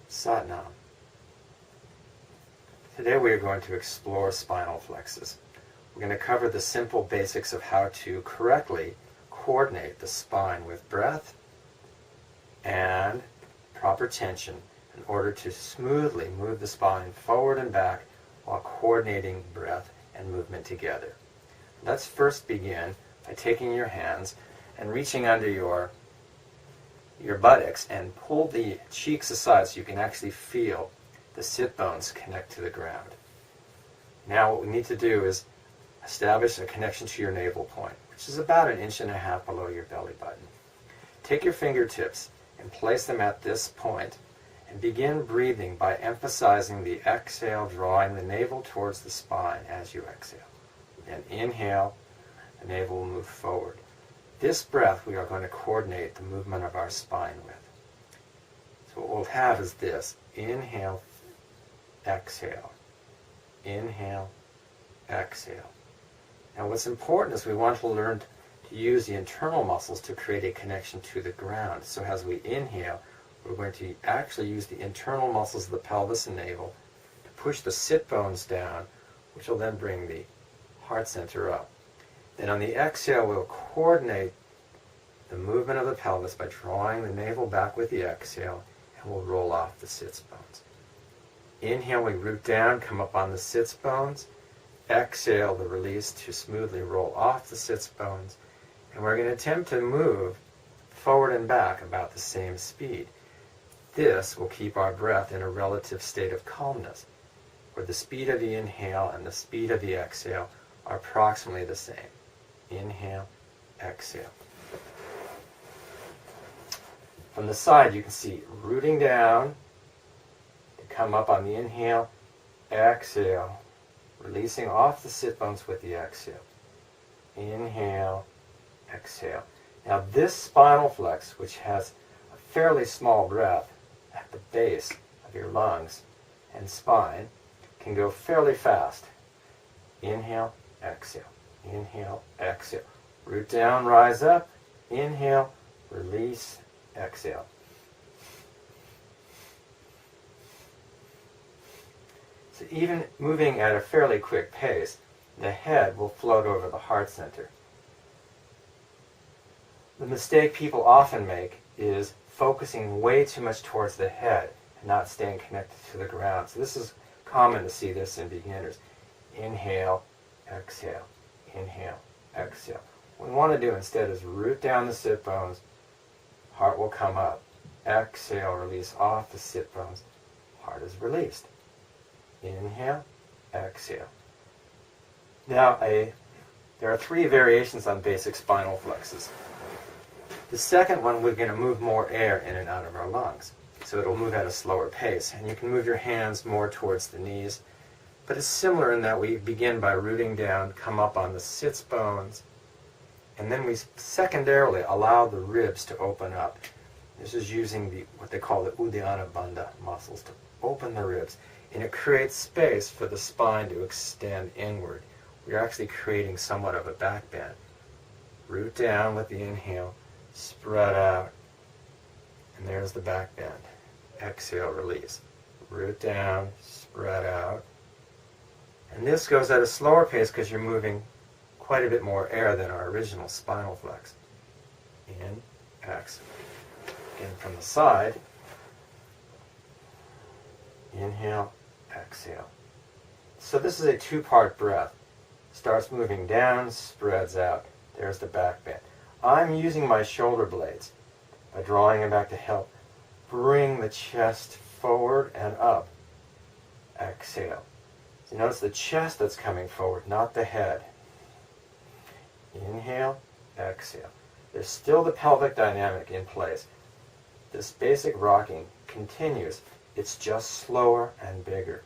Satnam. Today we are going to explore spinal flexes. We're going to cover the simple basics of how to correctly coordinate the spine with breath and proper tension in order to smoothly move the spine forward and back while coordinating breath and movement together. Let's first begin by taking your hands and reaching under your buttocks and pull the cheeks aside so you can actually feel the sit bones connect to the ground. Now what we need to do is establish a connection to your navel point, which is about 1.5 inches below your belly button. Take your fingertips and place them at this point and begin breathing by emphasizing the exhale, drawing the navel towards the spine as you exhale. Then inhale, the navel will move forward. This breath we are going to coordinate the movement of our spine with. So what we'll have is this: inhale, exhale, inhale, exhale. Now what's important is we want to learn to use the internal muscles to create a connection to the ground. So as we inhale, we're going to actually use the internal muscles of the pelvis and navel to push the sit bones down, which will then bring the heart center up. Then on the exhale, we'll coordinate the movement of the pelvis by drawing the navel back with the exhale, and we'll roll off the sits bones. Inhale, we root down, come up on the sits bones. Exhale, the release to smoothly roll off the sits bones. And we're going to attempt to move forward and back about the same speed. This will keep our breath in a relative state of calmness, where the speed of the inhale and the speed of the exhale are approximately the same. Inhale, exhale. From the side, you can see rooting down to come up on the inhale, exhale, releasing off the sit bones with the exhale. Inhale, exhale. Now this spinal flex, which has a fairly small breath at the base of your lungs and spine, can go fairly fast. Inhale, exhale. Inhale, exhale. Root down, rise up. Inhale, release, exhale. So even moving at a fairly quick pace, the head will float over the heart center. The mistake people often make is focusing way too much towards the head and not staying connected to the ground. So this is common to see this in beginners. Inhale, exhale, inhale, exhale. What we want to do instead is root down the sit bones, heart will come up. Exhale, release off the sit bones, heart is released. Inhale, exhale. Now there are 3 variations on basic spinal flexes. The second one, we're going to move more air in and out of our lungs. So it'll move at a slower pace. And you can move your hands more towards the knees. But it's similar in that we begin by rooting down, come up on the sits bones, and then we secondarily allow the ribs to open up. This is using what they call the Uddiyana Bandha muscles to open the ribs. And it creates space for the spine to extend inward. We're actually creating somewhat of a back bend. Root down with the inhale, spread out, and there's the back bend. Exhale, release. Root down, spread out. And this goes at a slower pace because you're moving quite a bit more air than our original spinal flex. In, exhale. Again from the side. Inhale, exhale. So this is a 2-part breath. Starts moving down, spreads out. There's the back bend. I'm using my shoulder blades by drawing them back to help bring the chest forward and up. Exhale. So notice the chest that's coming forward, not the head. Inhale, exhale. There's still the pelvic dynamic in place. This basic rocking continues. It's just slower and bigger.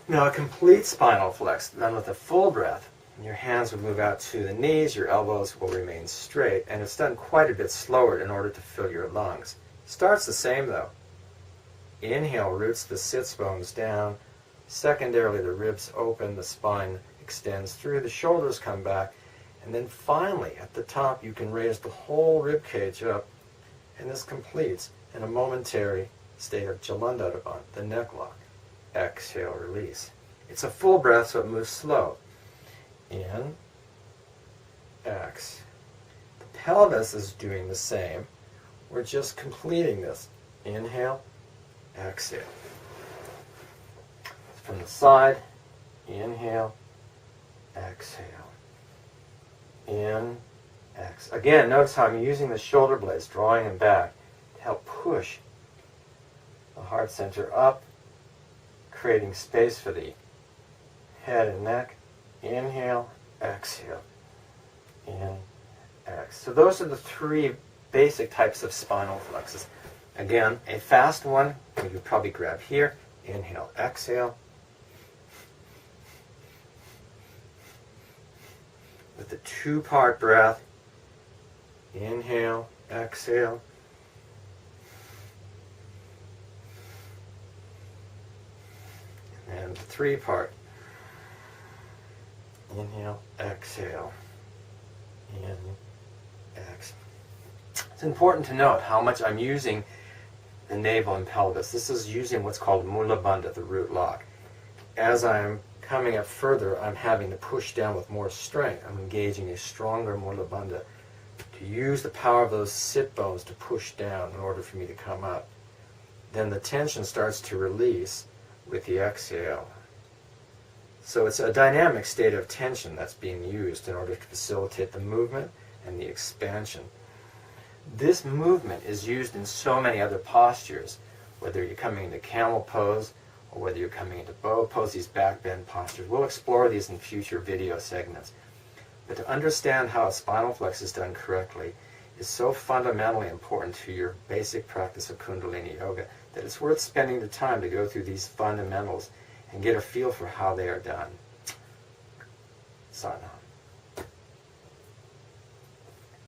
Now a complete spinal flex, done with a full breath, your hands will move out to the knees, your elbows will remain straight, and it's done quite a bit slower in order to fill your lungs. Starts the same though. Inhale roots the sits bones down. Secondarily, the ribs open, the spine extends through, the shoulders come back, and then finally at the top you can raise the whole rib cage up And this completes in a momentary state of Jalandhara, the neck lock. Exhale, release. It's a full breath, so it moves slow. In, X. The pelvis is doing the same. We're just completing this. Inhale, exhale. From the side, inhale, exhale. In, X. Again, notice how I'm using the shoulder blades, drawing them back to help push the heart center up, creating space for the head and neck. Inhale, exhale. In, X. So those are the three basic types of spinal flexes. Again, a fast one, you would probably grab here. Inhale, exhale. With the two-part breath, inhale, exhale. And the three-part, inhale, exhale, in, exhale. It's important to note how much I'm using the navel and pelvis. This is using what's called Mula Bandha, the root lock. As I'm coming up further, I'm having to push down with more strength. I'm engaging a stronger Mula Bandha to use the power of those sit bones to push down in order for me to come up. Then the tension starts to release with the exhale. So it's a dynamic state of tension that's being used in order to facilitate the movement and the expansion. This movement is used in so many other postures, whether you're coming into camel pose or whether you're coming into bow pose, these back bend postures. We'll explore these in future video segments. But to understand how a spinal flex is done correctly is so fundamentally important to your basic practice of Kundalini Yoga that it's worth spending the time to go through these fundamentals and get a feel for how they are done. Sadhana.